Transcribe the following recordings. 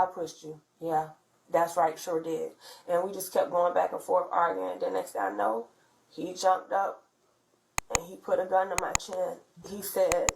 I pushed you. Yeah, that's right, sure did. And we just kept going back and forth arguing. The next thing I know, he jumped up and he put a gun to my chin. He said,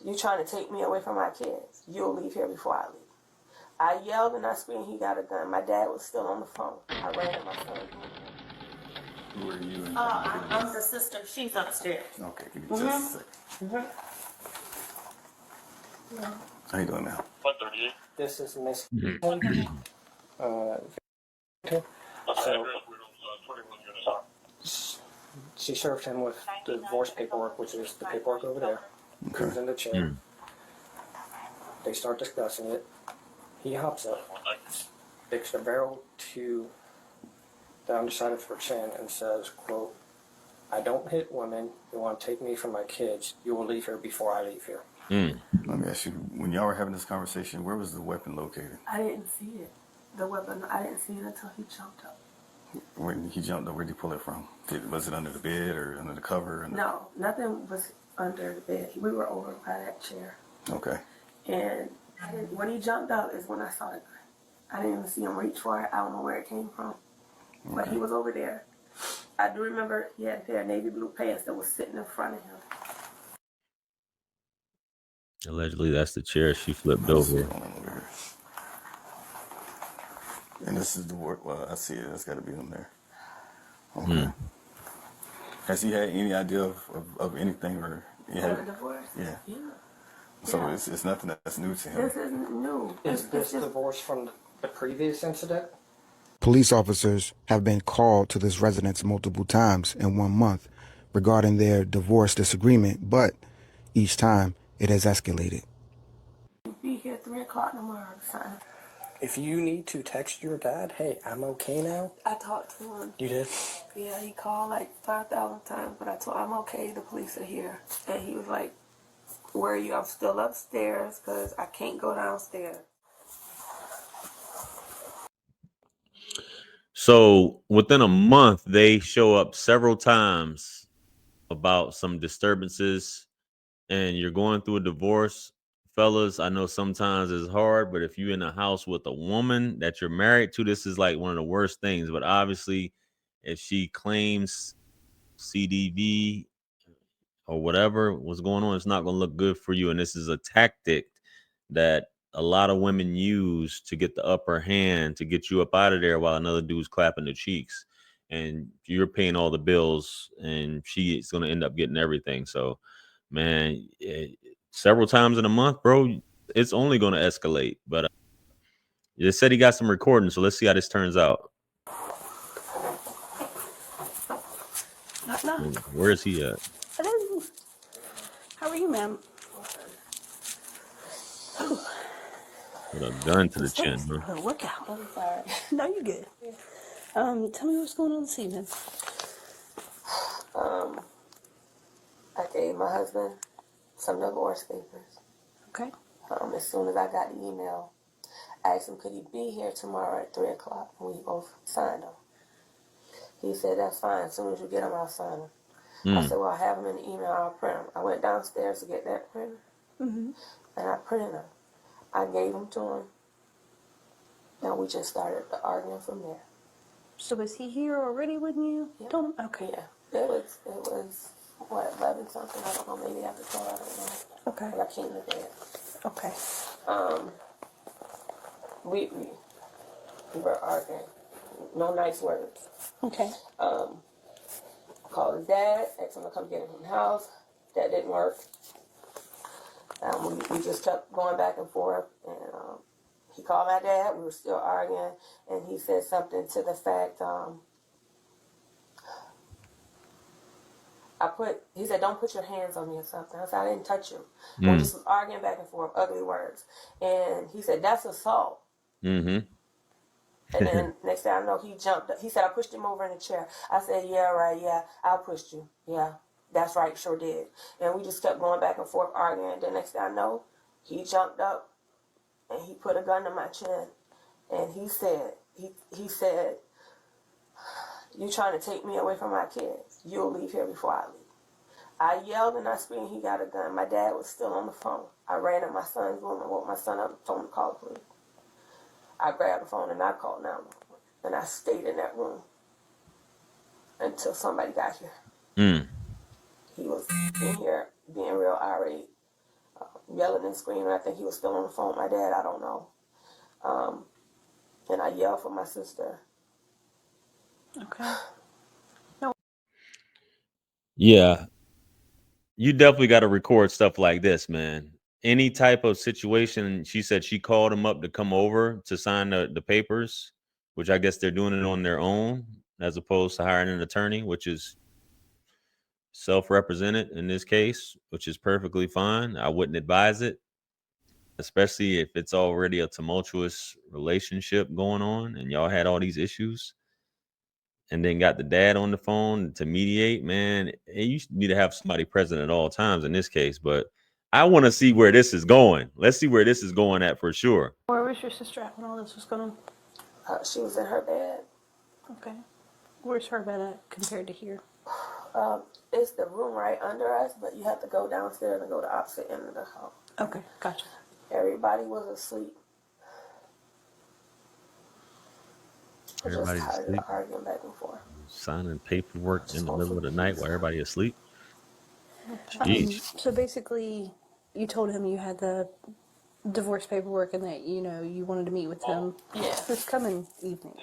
"You trying to take me away from my kids? You'll leave here before I leave." I yelled and I screamed, he got a gun. My dad was still on the phone. I ran at my son. Who are you? I'm the sister. She's upstairs. Okay, give me just a second. How you doing now? 138. This is Miss. So She served him with the divorce paperwork, which is the paperwork over there. Okay. He's in the chair. They start discussing it. He hops up, sticks the barrel to the underside of her chin and says, quote, "I don't hit women. You want to take me from my kids. You will leave here before I leave here." Let me ask you, when y'all were having this conversation, where was the weapon located? I didn't see it. The weapon, I didn't see it until he jumped up. When he jumped up, where did he pull it from? Was it under the bed or under the cover? No, nothing was under the bed. We were over by that chair. Okay. And when he jumped up is when I saw the gun. I didn't even see him reach for it. I don't know where it came from. But he was over there. I do remember he had a pair of navy blue pants that was sitting in front of him. Allegedly, that's the chair she flipped over. And this is the work. Well, I see it. That's got to be him there. Okay. Has he had any idea of anything or? The divorce? Yeah. Yeah. So Yeah. it's nothing that's new to him. This isn't new. Is this divorce from the previous incident? Police officers have been called to this residence multiple times in 1 month regarding their divorce disagreement, but each time it has escalated. Be here 3 o'clock tomorrow, son. If you need to text your dad, "Hey, I'm okay now." I talked to him. You did? Yeah, he called like 5,000 times, but I told him I'm okay. The police are here. And he was like, "Where are you?" I'm still upstairs because I can't go downstairs. So within a month, they show up several times about some disturbances, and you're going through a divorce. Fellas, I know sometimes it's hard, but if you're in a house with a woman that you're married to, this is like one of the worst things. But obviously, if she claims CDV or whatever was going on, it's not going to look good for you. And this is a tactic that a lot of women use to get the upper hand, to get you up out of there while another dude's clapping the cheeks. And you're paying all the bills, and she's going to end up getting everything. So, man, several times in a month, bro, it's only going to escalate. But they said he got some recordings, so let's see how this turns out. No. Where is he at? Hello. How are you, ma'am? With a gun to the chin, bro. Oh, work out. I'm sorry. No, you're good. Tell me what's going on this evening. I gave my husband some divorce papers. Okay. As soon as I got the email, I asked him, could he be here tomorrow at 3 o'clock? And we both signed them. He said, that's fine. As soon as you get them, I'll sign them. I said, well, I have them in the email. I'll print them. I went downstairs to get that printer, and I printed them. I gave them to him, and we just started arguing from there. So is he here already with you? Yeah. Told him? Okay. Yeah. It was what, 11 something? I don't know. Maybe after 12, I don't know. Okay. But I came to bed. Okay. We were arguing. No nice words. Okay. Called his dad, asked him to come get him from the house. That didn't work. We just kept going back and forth, and he called my dad. We were still arguing, and he said something to the fact, he said, don't put your hands on me or something. I said, I didn't touch you. We just was arguing back and forth, ugly words. And he said, that's assault. And then next thing I know, he jumped up. He said, I pushed him over in the chair. I said, yeah, right, yeah, I pushed you. Yeah, that's right, sure did. And we just kept going back and forth arguing. The next thing I know, he jumped up and he put a gun to my chin. And he said, you trying to take me away from my kids. You'll leave here before I leave. I yelled and I screamed, he got a gun. My dad was still on the phone. I ran in my son's room and woke my son up and told him to call the police. I grabbed the phone and I called 911. And I stayed in that room until somebody got here. He was in here being real irate, yelling and screaming. I think he was still on the phone with my dad. I don't know. And I yelled for my sister. Okay. Yeah, you definitely got to record stuff like this, man. Any type of situation, she said she called him up to come over to sign the papers, which I guess they're doing it on their own as opposed to hiring an attorney, which is self-represented in this case, which is perfectly fine. I wouldn't advise it, especially if it's already a tumultuous relationship going on and y'all had all these issues. And then got the dad on the phone to mediate, man. You need to have somebody present at all times in this case. But I want to see where this is going. Let's see where this is going at for sure. Where was your sister at when all this was going on? She was in her bed. Okay. Where's her bed at compared to here? It's the room right under us, but you have to go downstairs and go to the opposite end of the house. Okay, gotcha. Everybody was asleep. I just Everybody's tired asleep, of arguing back and forth. signing paperwork in the middle of the night while everybody's asleep. Jeez. So basically, you told him you had the divorce paperwork and that, you wanted to meet with him this coming evening.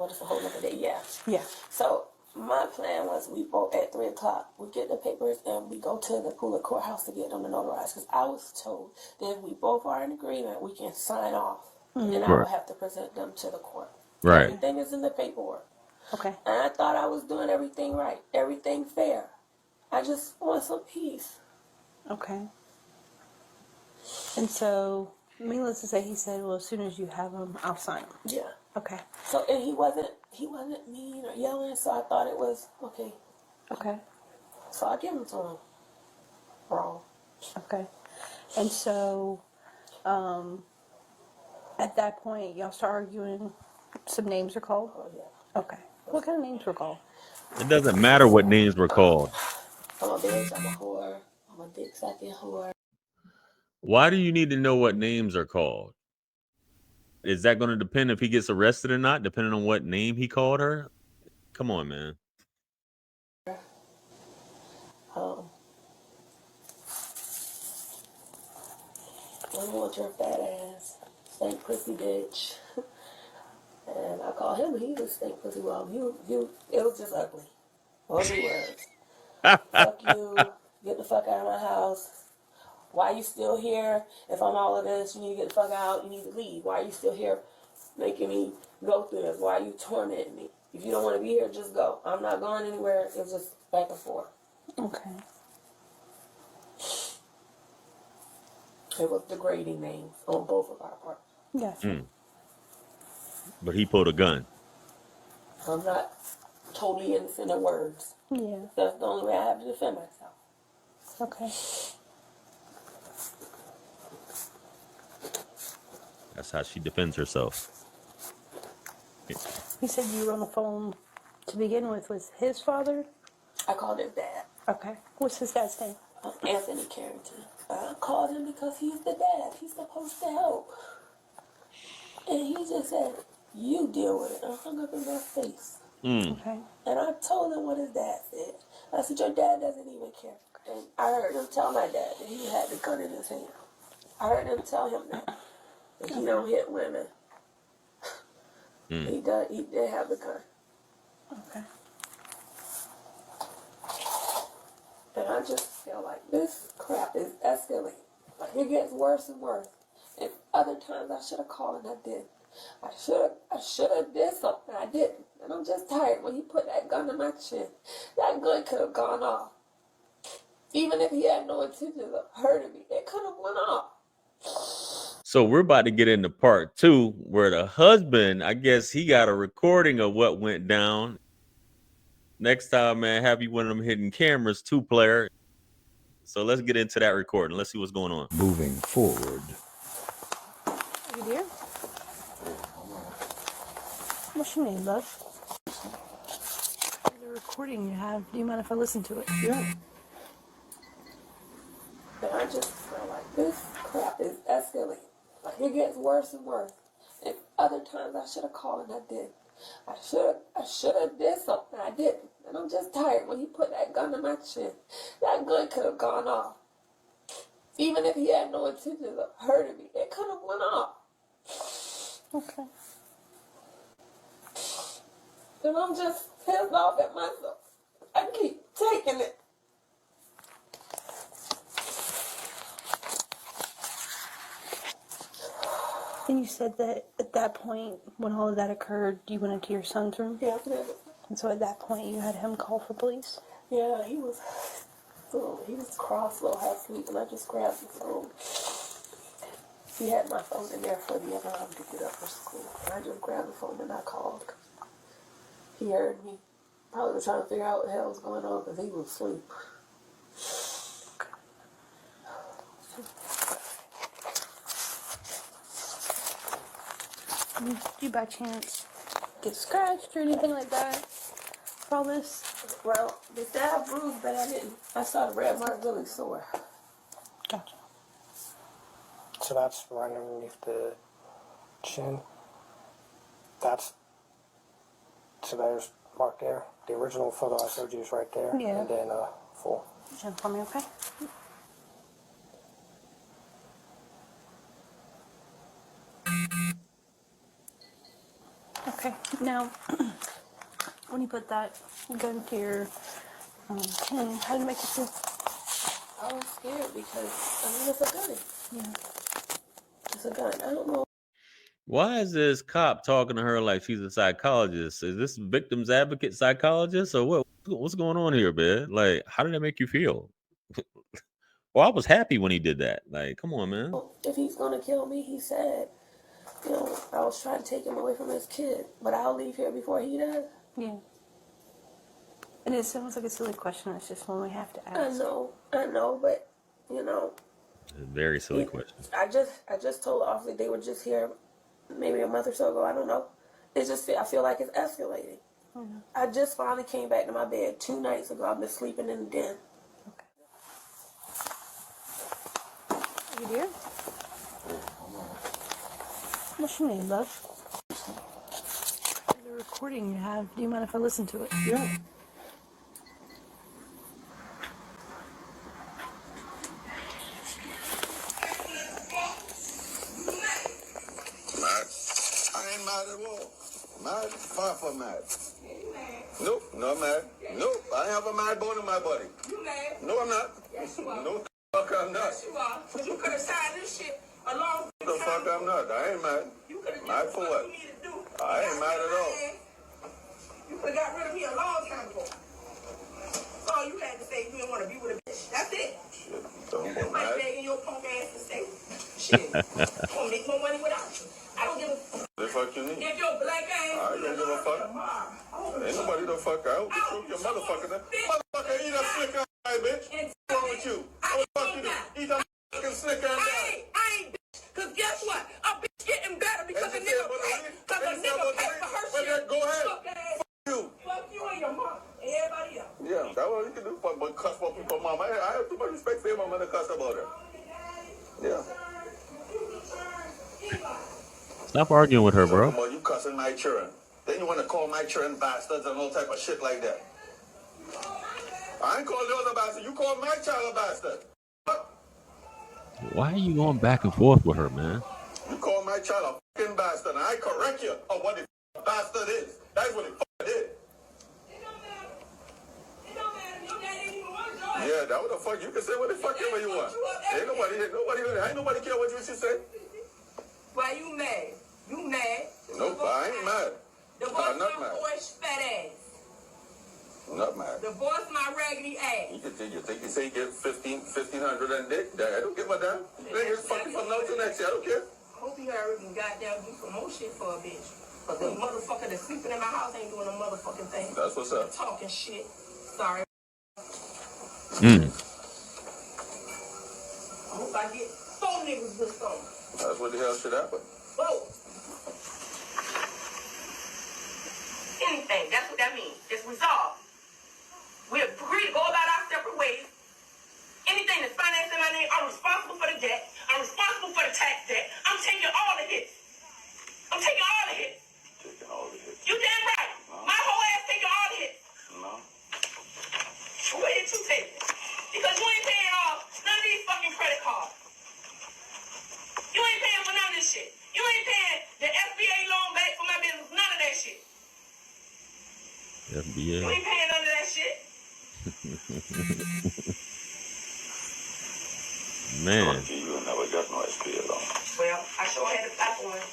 It's a whole other day, yeah. Yeah. So my plan was we both at 3 o'clock, we get the papers and we go to the Pula courthouse to get them notarized. Because I was told that if we both are in agreement, we can sign off. And I would have to present them to the court. Right. Everything is in the paperwork. Okay. And I thought I was doing everything right, everything fair. I just want some peace. Okay. And so, needless to say, he said, well, as soon as you have them, I'll sign them. Yeah. Okay. So, and he wasn't mean or yelling, so I thought it was okay. Okay. So I give him to him. Wrong. Okay. And so, at that point, y'all start arguing. Some names are called? Oh, yeah. Okay. What kind of names were called? It doesn't matter what names were called. I'm a bitch, I'm a whore, I'm a dick sucking whore. Why do you need to know what names are called? Is that going to depend if he gets arrested or not, depending on what name he called her? Come on, man. I want your fat ass, stink pussy bitch. And I call him, he's a stink pussy. Well, it was just ugly. Ugly words. Fuck you, get the fuck out of my house. Why are you still here? If I'm all of this, you need to get the fuck out, you need to leave. Why are you still here making me go through this? Why are you tormenting me? If you don't want to be here, just go. I'm not going anywhere. It was just back and forth. Okay. It was degrading names on both of our parts. Gotcha. But he pulled a gun. I'm not totally innocent in words. Yeah. That's the only way I have to defend myself. Okay. That's how she defends herself. He said you were on the phone to begin with his father? I called his dad. Okay. What's his dad's name? Anthony Carrington. I called him because he's the dad. He's supposed to help. And he just said, you deal with it. And hung up in my face. Okay. And I told him what his dad said. I said, your dad doesn't even care. And I heard him tell my dad that he had the gun in his hand. I heard him tell him that he don't hit women. He did have the gun. Okay. And I just feel like this crap is escalating. Like it gets worse and worse. And other times I should have called and I didn't. I should have did something. I didn't. And I'm just tired. When he put that gun in my chin, that gun could have gone off. Even if he had no intention of hurting me, it could have went off. So we're about to get into part 2 where the husband, I guess he got a recording of what went down. Next time, man, have you one of them hidden cameras, 2-player. So let's get into that recording. Let's see what's going on. Moving forward. You dear? What's your name, love? The recording you have. Do you mind if I listen to it? Yeah. Like, it gets worse and worse. And other times I should have called and I didn't. I should have did something. I didn't. And I'm just tired. When he put that gun in my chin, that gun could have gone off. Even if he had no intention of hurting me, it could have went off. Okay. And I'm just pissed off at myself. I keep taking it. And you said that at that point, when all of that occurred, you went into your son's room? Yeah, And so at that point, you had him call for police? yeah, he was cross, little half asleep, and I just grabbed his phone. He had my phone in there for the alarm to get up for school. I just grabbed the phone and I called. He heard me. Probably was trying to figure out what the hell was going on because he was asleep. Did you by chance get scratched or anything like that for all this? Well, they said I bruised, but I didn't. I saw the red mark really sore. Gotcha. So that's right underneath the chin. So there's mark there. The original photo I showed you is right there. Yeah. And then full. Chin for me, okay? Okay, now, when you put that gun to your chin, how did it make you feel? I was scared because, I mean, it's a gun. Yeah. It's a gun. I don't know. Why is this cop talking to her like she's a psychologist? Is this victim's advocate psychologist or what? What's going on here, man? Like, how did that make you feel? Well, I was happy when he did that. Like, come on, man. If he's going to kill me, he said, you know, I was trying to take him away from his kid, but I'll leave here before he does. Yeah. And it sounds like a silly question. It's just one we have to ask. I know, but, you know. A very silly question. I just told the officer they were just here maybe a month or so ago. I don't know. I feel like it's escalating. Mm-hmm. I just finally came back to my bed 2 nights ago. I've been sleeping in the den. You dear? What's your name, love? The recording you have. Do you mind if I listen to it? Yeah. I ain't mad at all. Mad? Far from mad. Nope, not mad. Nope, I have a mad bone in my body. You mad? No, I'm not. Yes, you are. No, fuck, I'm not. Yes, you are. Because you could have signed this shit a long The time fuck, I'm not. I ain't mad. You could have Mad done for what what? you needed to do. I ain't mad at all. You could have got rid of me a long time ago. That's all you had to say. You didn't want to be with a bitch. That's it. Shit, don't go That's like mad. begging your punk ass to say, shit, I'm going to make more money without you. I don't give a fuck. The fuck you need? If your black ass I don't give a fuck. Ain't nobody the fuck out. You shoot your motherfucker. Motherfucker, eat a slicker, bitch. What's wrong with you? What the fuck you do? Eat a fucking slicker and die. I ain't bitch. Because guess what? A bitch getting better because a nigga pay. Because a nigga pay for her shit. Go ahead. Fuck ass. You. Fuck you and your mom and everybody else. Yeah, that's what you can do. But cuss for people, mama. I have too much respect for your mama to cuss about her. Yeah. Stop arguing with her, bro. About you cussing my children. Then you want to call my children bastards and all type of shit like that. I ain't called the other bastard. You called my child a bastard. Why are you going back and forth with her, man? You call my child a fucking bastard, and I correct you on what the bastard is. That's what it is. Yeah, that what the fuck. You can say what the fuck ever you want. Ain't nobody care what you should say. Why you mad? You mad? Nope, I ain't mad. Divorce I'm not my mad. boy's fat ass. I'm not mad. Divorce my raggedy ass. You think you say you get 1,500 and dick? I don't give a damn. Niggas fucking from now to next year. I don't care. Hope you hurry and goddamn do some more shit for a bitch. Cause the motherfucker that's sleeping in my house ain't doing a motherfucking thing. That's what's up. Talking shit. Sorry. Mm. I hope I get 4 niggas this summer. That's what the hell should happen. Whoa. Anything. That's what that means. It's resolved. We agree to go about our separate ways. Anything that's financed in my name, I'm responsible for the debt. I'm I'm responsible for the tax debt. I'm taking all the hits. I'm taking all the hits. Taking all the hits. You damn right. No. My whole ass taking all the hits. No. What did you take? Because you ain't paying off none of these fucking credit cards. You ain't paying for none of this shit. You ain't paying the SBA loan back for my business. None of that shit. FBA. You ain't paying none of that shit. Man. You never got no SBA loan. Well, I sure had to apply for one.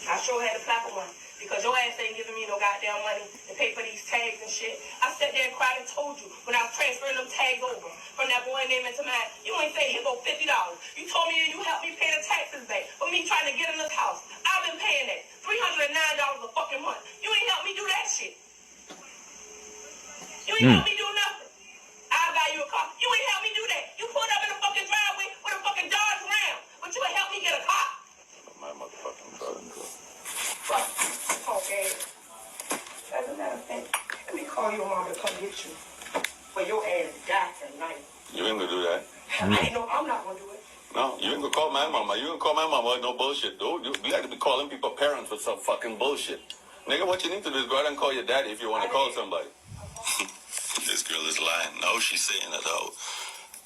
I sure had to apply for one. Because your ass ain't giving me no goddamn money to pay for these tags and shit. I sat there and cried and told you when I was transferring them tags over from that boy name into mine, you ain't say, here go $50. You told me you helped me pay the taxes back for me trying to get in this house. I've been paying that $309 a fucking month. You ain't helped me do that shit. You ain't helped me do nothing. I'll buy you a car. You ain't helped me do that. You pulled up in the fucking driveway with a fucking Dodge Ram, but you ain't helped me get a car. My motherfucking brother. Fuck. Okay. As a matter of fact, let me call your mom to come get you. For your ass die tonight. You ain't gonna do that. I know I'm not gonna do it. No, you ain't gonna call my mama. You ain't gonna call my mama. No bullshit, dude. You like to be calling people parents with some fucking bullshit. Nigga, what you need to do is go out and call your daddy if you want to call somebody. This girl is lying. No, she's saying that. Oh,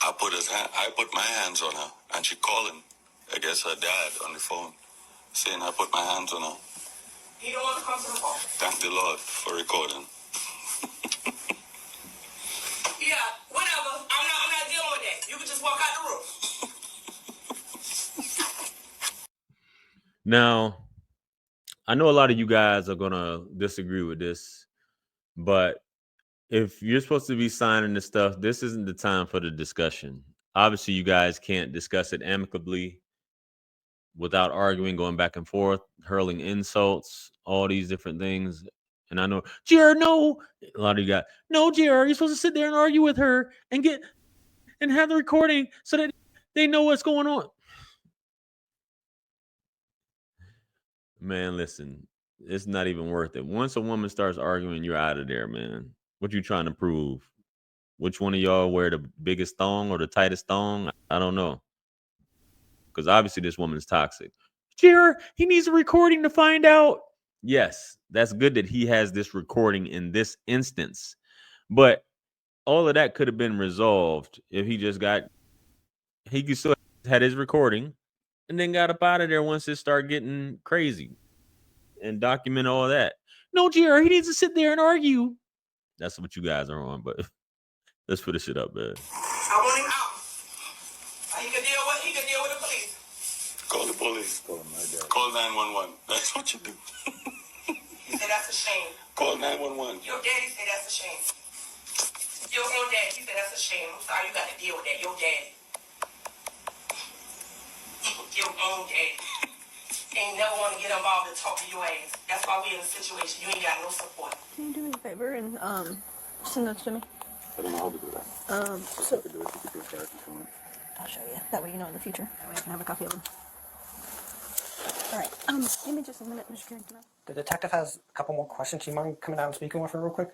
I put my hands on her, and she calling. I guess her dad on the phone, saying I put my hands on her. You don't want to come to the phone. Thank the Lord for recording. Yeah, whatever. I'm not dealing with that. You can just walk out the room. Now, I know a lot of you guys are gonna disagree with this, but if you're supposed to be signing this stuff, this isn't the time for the discussion. Obviously, you guys can't discuss it amicably without arguing, going back and forth, hurling insults, all these different things. And I know, JR, no, a lot of you got, no, JR, you're supposed to sit there and argue with her and have the recording so that they know what's going on. Man, listen, it's not even worth it. Once a woman starts arguing, you're out of there, man. What you trying to prove? Which one of y'all wear the biggest thong or the tightest thong? I don't know. Because obviously this woman's toxic. JR, he needs a recording to find out. Yes, that's good that he has this recording in this instance. But all of that could have been resolved if he could still had his recording and then got up out of there once it started getting crazy and document all that. No, JR, he needs to sit there and argue. That's what you guys are on, but let's put this shit up, man. I want him out. He can deal with the police. Call the police. Call 911. That's what you do. He said that's a shame. Call 911. Your daddy said that's a shame. Your dad, he said that's a shame. I'm sorry, you got to deal with that. Your daddy. Your own daddy. Ain't never want to get involved and talk to your ass. That's why we in a situation. You ain't got no support. Can you do me a favor and send those to me? I don't know how to do that. So I'll show you. That way you know in the future. That way I can have a copy of them. All right. Give me just a minute, Mr. Carrington. The detective has a couple more questions. You mind coming out and speaking with her real quick?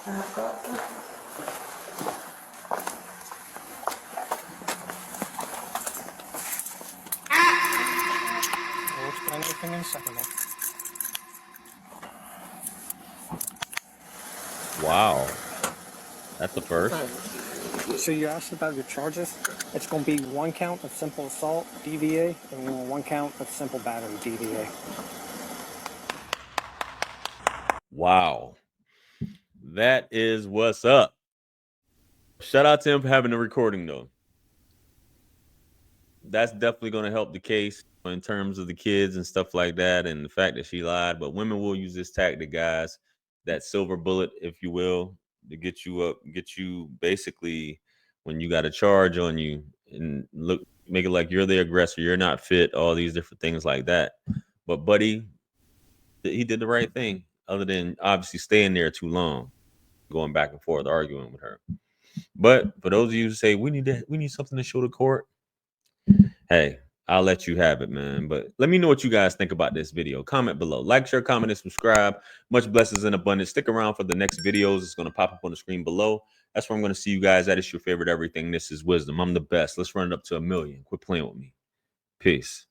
We'll explain everything in a second. Wow. That's the first. So you asked about your charges. It's going to be 1 count of simple assault, DVA, and 1 count of simple battery, DVA. Wow. That is what's up. Shout out to him for having the recording, though. That's definitely going to help the case in terms of the kids and stuff like that, and the fact that she lied. But women will use this tactic, guys, that silver bullet, if you will, to get you basically when you got a charge on you and make it like you're the aggressor, you're not fit, all these different things like that. But Buddy, he did the right thing, other than obviously staying there too long, going back and forth, arguing with her. But for those of you who say we need something to show the court, hey, I'll let you have it, man. But let me know what you guys think about this video. Comment below. Like, share, comment, and subscribe. Much blessings and abundance. Stick around for the next videos. It's going to pop up on the screen below. That's where I'm going to see you guys at. It's your favorite everything. This is Wisdom. I'm the best. Let's run it up to 1 million. Quit playing with me. Peace.